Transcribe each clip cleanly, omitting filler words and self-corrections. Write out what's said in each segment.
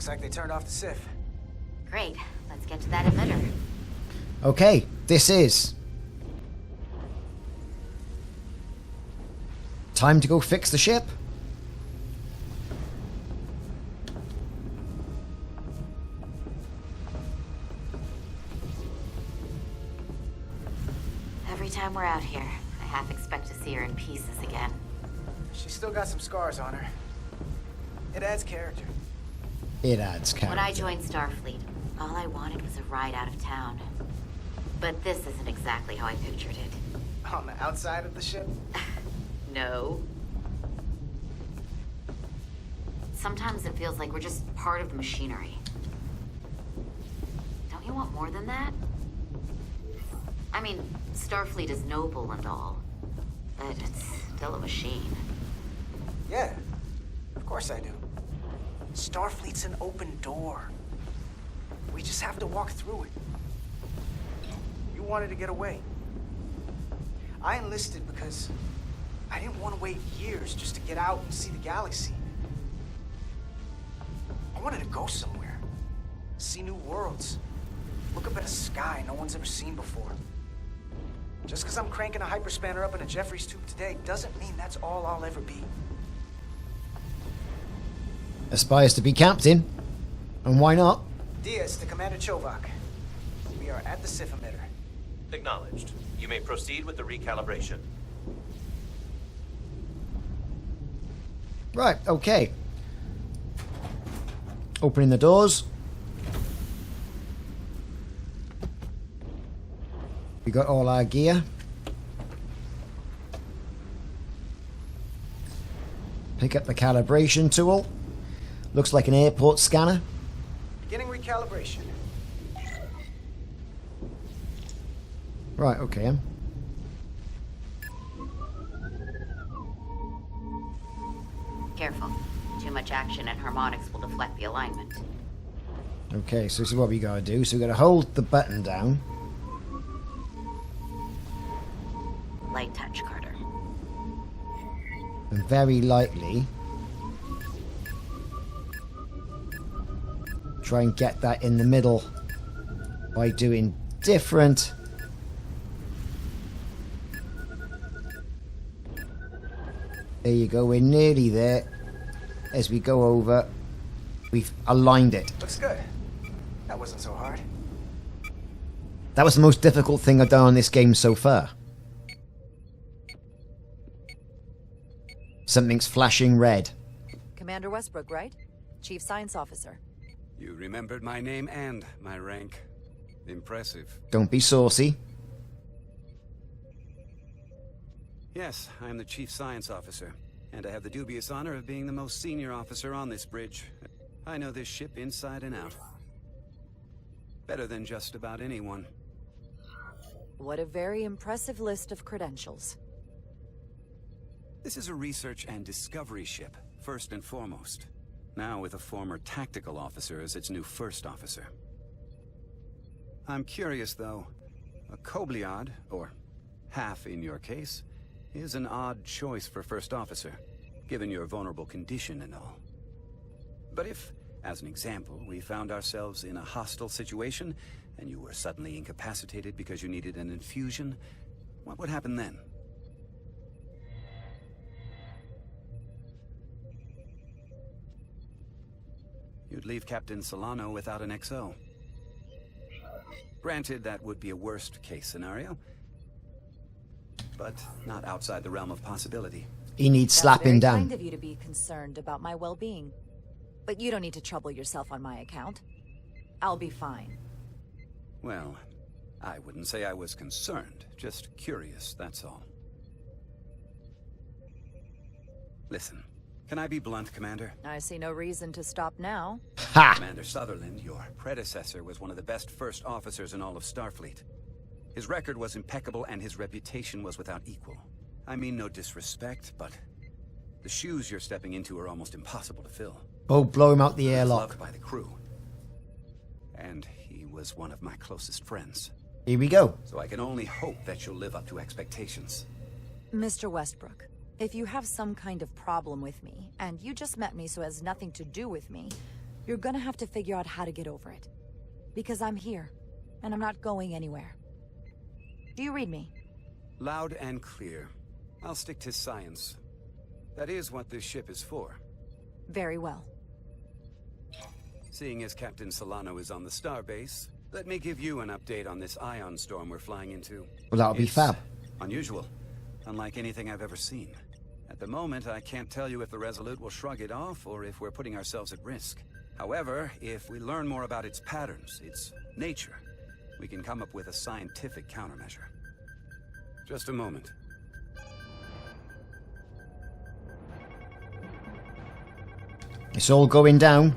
Looks like they turned off the SIF. Great. Let's get to that emitter. Okay, this is... time to go fix the ship. Every time we're out here, I half expect to see her in pieces again. She's still got some scars on her. It adds character. It adds character. When I joined Starfleet, all I wanted was a ride out of town. But this isn't exactly how I pictured it. On the outside of the ship? No. Sometimes it feels like we're just part of the machinery. Don't you want more than that? I mean, Starfleet is noble and all, but it's still a machine. Yeah, of course I do. Starfleet's an open door. We just have to walk through it. You wanted to get away. I enlisted because I didn't want to wait years just to get out and see the galaxy. I wanted to go somewhere, see new worlds, look up at a sky no one's ever seen before. Just because I'm cranking a hyperspanner up in a Jeffries tube today doesn't mean that's all I'll ever be. Aspires to be captain. And why not? Diaz to Commander Chovak. We are at the SIF emitter. Acknowledged. You may proceed with the recalibration. Right, okay. Opening the doors. We got all our gear. Pick up the calibration tool. Looks like an airport scanner. Beginning recalibration. Right, okay. Careful. Too much action and harmonics will deflect the alignment. Okay, so this is what we gotta do. So we gotta hold the button down. Light touch, Carter. And very lightly try and get that in the middle by doing different there you go, we're nearly there. As we go over, we've aligned it. Looks good. That wasn't so hard. That was the most difficult thing I've done on this game so far. Something's flashing red. Commander Westbrook, right? Chief Science Officer. You remembered my name and my rank. Impressive. Don't be saucy. Yes, I am the Chief Science Officer, and I have the dubious honor of being the most senior officer on this bridge. I know this ship inside and out. Better than just about anyone. What a very impressive list of credentials. This is a research and discovery ship, first and foremost. Now with a former tactical officer as its new first officer. I'm curious, though. A Kobliad, or half in your case, is an odd choice for first officer, given your vulnerable condition and all. But if, as an example, we found ourselves in a hostile situation, and you were suddenly incapacitated because you needed an infusion, what would happen then? You'd leave Captain Solano without an XO. Granted, that would be a worst-case scenario, but not outside the realm of possibility. He needs slapping That's very down. kind of you to be concerned about my well-being. But you don't need to trouble yourself on my account. I'll be fine. Well, I wouldn't say I was concerned, just curious, that's all. Listen, can I be blunt, Commander? I see no reason to stop now. Ha! Commander Sutherland, your predecessor, was one of the best first officers in all of Starfleet. His record was impeccable and his reputation was without equal. I mean no disrespect, but the shoes you're stepping into are almost impossible to fill. Oh, blow him out the He was airlock. loved by the crew. And he was one of my closest friends. Here we go. So I can only hope that you'll live up to expectations. Mr. Westbrook, if you have some kind of problem with me, and you just met me so it has nothing to do with me, You're gonna have to figure out how to get over it. Because I'm here, and I'm not going anywhere. Do you read me? Loud and clear. I'll stick to science. That is what this ship is for. Very well. Seeing as Captain Solano is on the Starbase, let me give you an update on this ion storm we're flying into. Well, that'll be It's fab. unusual. Unlike anything I've ever seen. At the moment, I can't tell you if the Resolute will shrug it off or if we're putting ourselves at risk. However, if we learn more about its patterns, its nature, we can come up with a scientific countermeasure. Just a moment. It's all going down.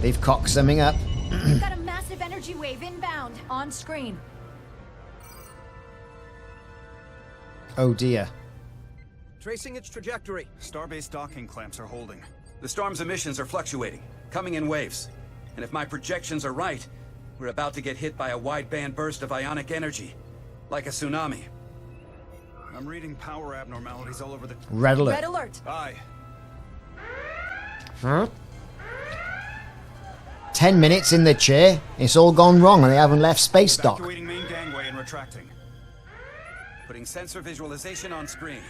They've cocked something up. We've got a massive energy wave inbound. On screen. Oh dear. Tracing its trajectory. Starbase docking clamps are holding. The storm's emissions are fluctuating, coming in waves. And if my projections are right, we're about to get hit by a wideband burst of ionic energy. Like a tsunami. I'm reading power abnormalities all over the... Red alert. Red alert. Aye. Huh? 10 minutes in the chair. It's all gone wrong and they haven't left space dock. Evacuating main gangway and retracting. Putting sensor visualization on screen.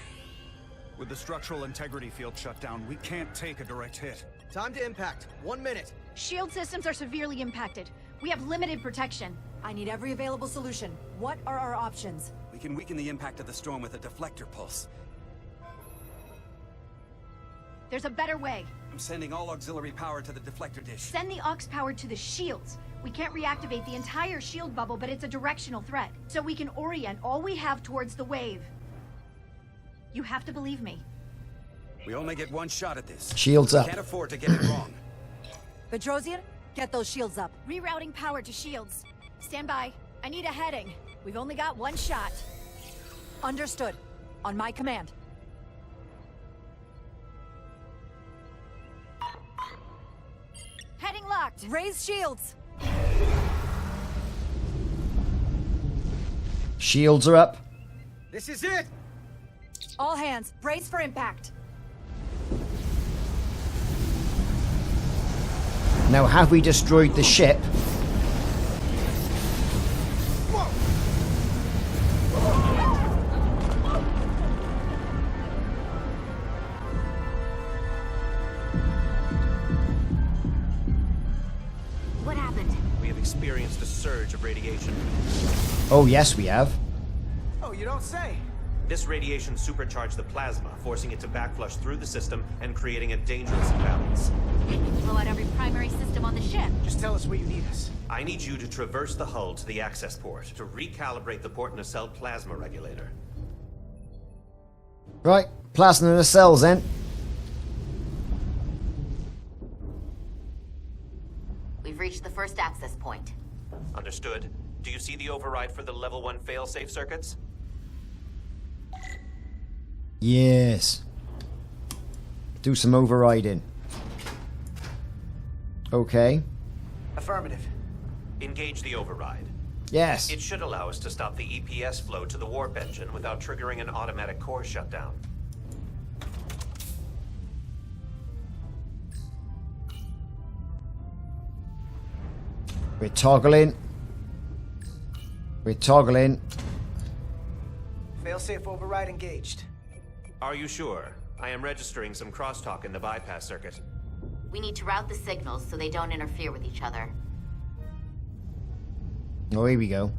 With the structural integrity field shut down, we can't take a direct hit. Time to impact. 1 minute. Shield systems are severely impacted. We have limited protection. I need every available solution. What are our options? We can weaken the impact of the storm with a deflector pulse. There's a better way. I'm sending all auxiliary power to the deflector dish. Send the aux power to the shields. We can't reactivate the entire shield bubble, but it's a directional threat. So we can orient all we have towards the wave. You have to believe me. We only get one shot at this. Shields up. Can't afford to get it wrong. Petrosian, get those shields up. Rerouting power to shields. Stand by. I need a heading. We've only got one shot. Understood. On my command. Heading locked. Raise shields. Shields are up. This is it! All hands, brace for impact. Now, have we destroyed the ship? What happened? We have experienced a surge of radiation. Oh, yes, we have. Oh, you don't say. This radiation supercharged the plasma, forcing it to backflush through the system and creating a dangerous imbalance. Blow out every primary system on the ship. Just tell us where you need us. I need you to traverse the hull to the access port to recalibrate the port nacelle plasma regulator. Right, plasma in the cells then. We've reached the first access point. Understood. Do you see the override for the level 1 failsafe circuits? Yes. Do some overriding. Okay. Affirmative. Engage the override. Yes. It should allow us to stop the EPS flow to the warp engine without triggering an automatic core shutdown. We're toggling. We're toggling. Failsafe override engaged. Are you sure? I am registering some crosstalk in the bypass circuit. We need to route the signals so they don't interfere with each other. Oh, here we go.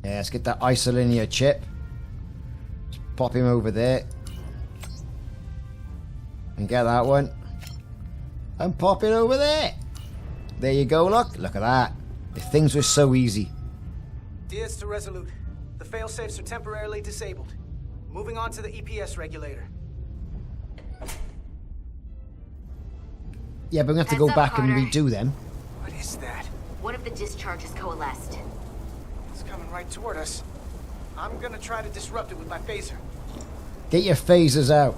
Yeah, let's get that isolinear chip. Just pop him over there. And get that one. And pop it over there. There you go, look. Look at that. If things were so easy. Diaz to Resolute. The failsafes are temporarily disabled. Moving on to the EPS regulator. Yeah, but we have to go Heads up, back and Carter. redo them. What is that? One of the discharges coalesced. It's coming right toward us. I'm gonna try to disrupt it with my phaser. Get your phasers out.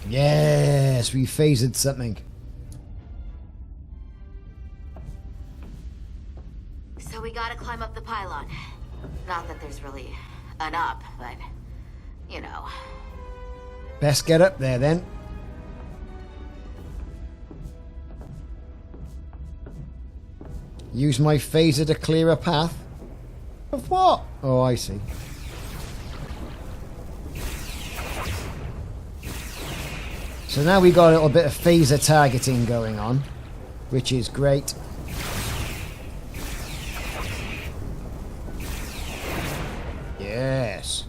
Yes, we phasered something. So we gotta climb up the pylon. Not that there's really an up, but, you know. Best get up there then. Use my phaser to clear a path. Of what? Oh, I see. So now we got a little bit of phaser targeting going on, which is great. Yes.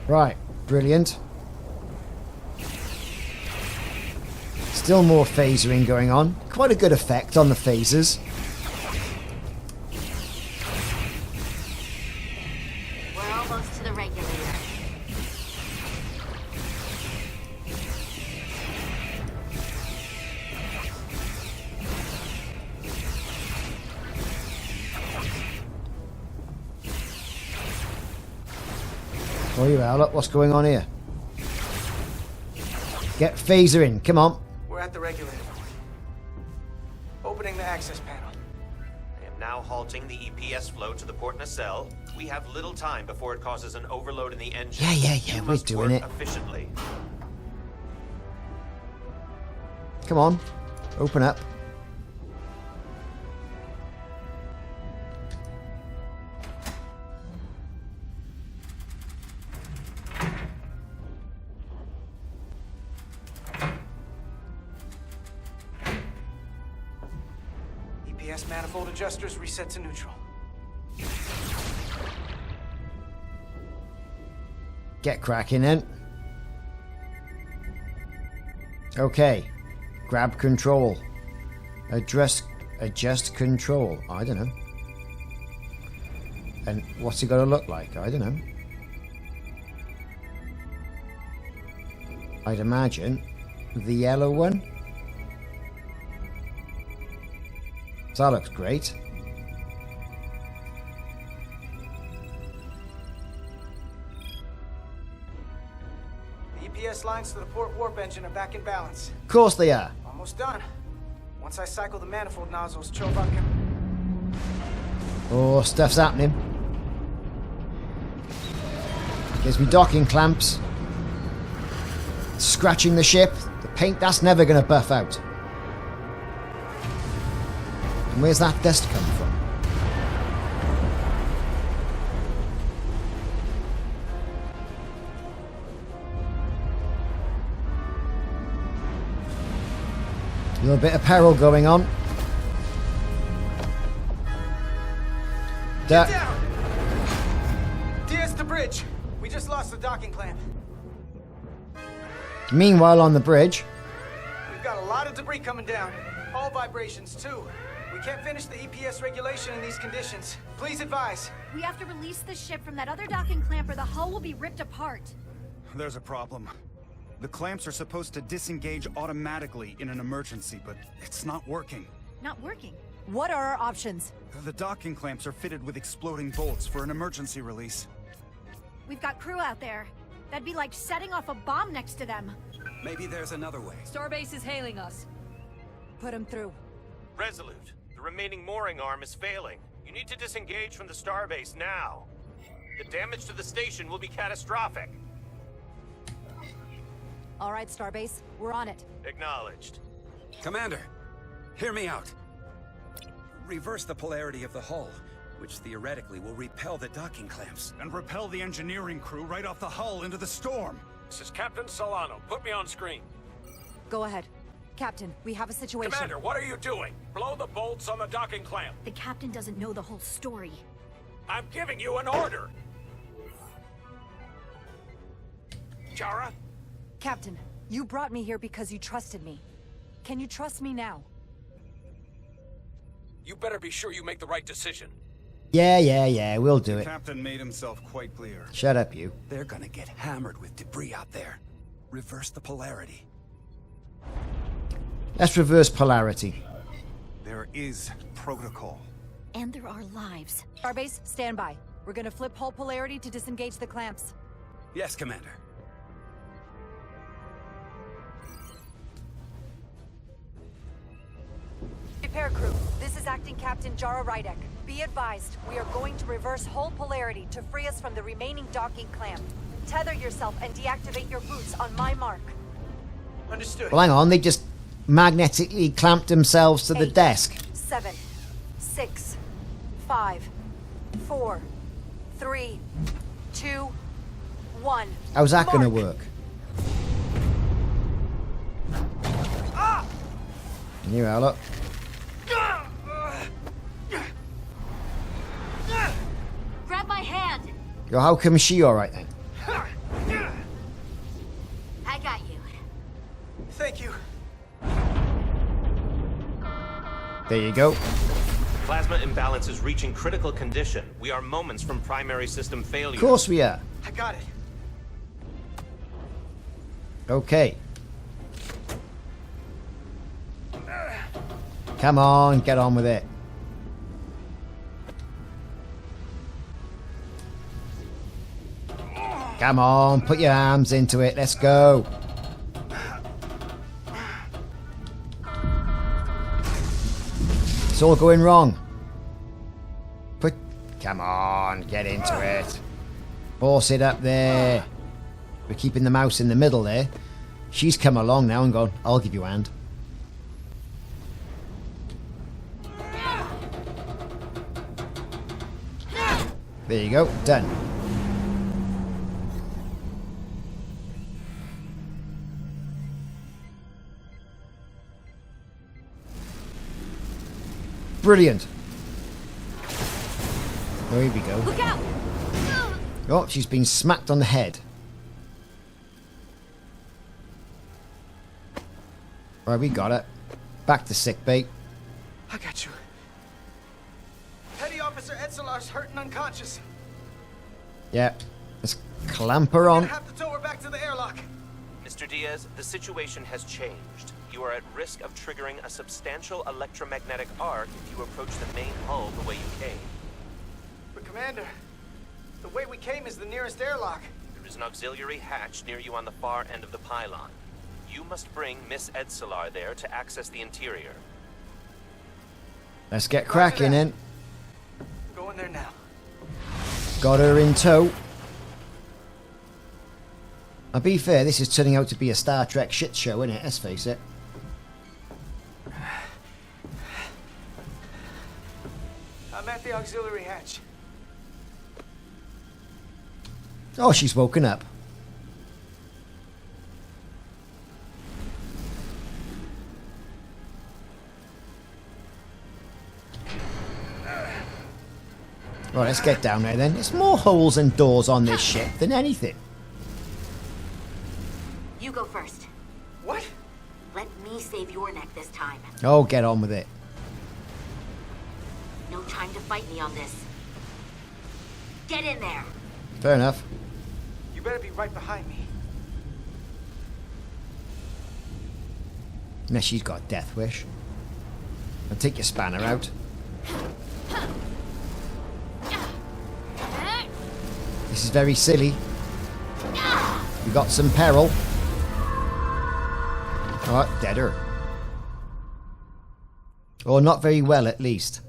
Right, brilliant. Still more phasering going on. Quite a good effect on the phasers. We're almost to the regulator. Oh, you are. Look, what's going on here? Get phaser in, come on. We're at the regulator. Opening the access panel. I am now halting the EPS flow to the port nacelle. We have little time before it causes an overload in the engine. Yeah, You we're must doing work it. efficiently. Come on, open up. EPS manifold adjusters reset to neutral. Get cracking then. Okay. Grab control. Adjust control. I don't know. And what's it got to look like? I don't know. I'd imagine the yellow one. So that looks great. The EPS lines to the port warp engine are back in balance. Of course they are. Almost done. Once I cycle the manifold nozzles, Chobot can... Oh, stuff's happening. Gives me docking clamps. Scratching the ship. The paint, that's never going to buff out. And where's that dust come from? A little bit of peril going on. Get down! DS to bridge. We just lost the docking clamp. Meanwhile, on the bridge, We've got a lot of debris coming down. All vibrations, too. We can't finish the EPS regulation in these conditions. Please advise. We have to release the ship from that other docking clamp or the hull will be ripped apart. There's a problem. The clamps are supposed to disengage automatically in an emergency, but it's not working. Not working. What are our options? The docking clamps are fitted with exploding bolts for an emergency release. We've got crew out there. That'd be like setting off a bomb next to them. Maybe there's another way. Starbase is hailing us. Put him through. Resolute, the remaining mooring arm is failing. You need to disengage from the Starbase now. The damage to the station will be catastrophic. All right, Starbase, we're on it. Acknowledged. Commander, hear me out. Reverse the polarity of the hull, which theoretically will repel the docking clamps. And repel the engineering crew right off the hull into the storm. This is Captain Solano. Put me on screen. Go ahead. Captain, we have a situation. Commander, what are you doing? Blow the bolts on the docking clamp. The captain doesn't know the whole story. I'm giving you an order. Jara? Captain, you brought me here because you trusted me. Can you trust me now? You better be sure you make the right decision. yeah, we'll do The it. captain made himself quite clear. Shut up, you. They're gonna get hammered with debris out there. Reverse the polarity. Let's reverse polarity. There is protocol. And there are lives. Starbase, stand by. We're gonna flip hull polarity to disengage the clamps. Yes, Commander. Repair crew, this is Acting Captain Jara Ryker. Be advised, we are going to reverse whole polarity to free us from the remaining docking clamp. Tether yourself and deactivate your boots on my mark. Understood. Well, hang on. They just magnetically clamped themselves to the 8, desk. 7, 6, 5, 4, 3, 2, 1. How's that going to Mark. work? You are, look. Grab my hand! Yo, how come she alright then? I got you. Thank you. There you go. Plasma imbalance is reaching critical condition. We are moments from primary system failure. Of course we are. I got it. Okay. Come on, get on with it. Come on, put your arms into it. Let's go. It's all going wrong. Come on, get into it. Force it up there. We're keeping the mouse in the middle there. She's come along now and gone, I'll give you a hand. There you go, done. Brilliant. There we go. Look out! Oh, she's been smacked on the head. Right, we got it. Back to sickbay. I got you. Petty Officer Etzelar's hurt and unconscious. Yeah. Let's clamp her We're on. gonna have to tow her back to the airlock. Mr. Diaz, the situation has changed. You are at risk of triggering a substantial electromagnetic arc if you approach the main hull the way you came. But Commander, the way we came is the nearest airlock. There is an auxiliary hatch near you on the far end of the pylon. You must bring Miss Etzelar there to access the interior. Let's get cracking in. Go in there now. Got her in tow. Now, be fair, this is turning out to be a Star Trek shit show, isn't it? Let's face it. I'm at the auxiliary hatch. Oh, she's woken up. Right, let's get down there then. There's more holes and doors on this ship than anything. You go first. What? Let me save your neck this time. Oh, get on with it. No time to fight me on this. Get in there. Fair enough. You better be right behind me. Unless she's got a death wish. I'll take your spanner out. This is very silly. We got some peril. Alright, dead her. Or not very well, at least.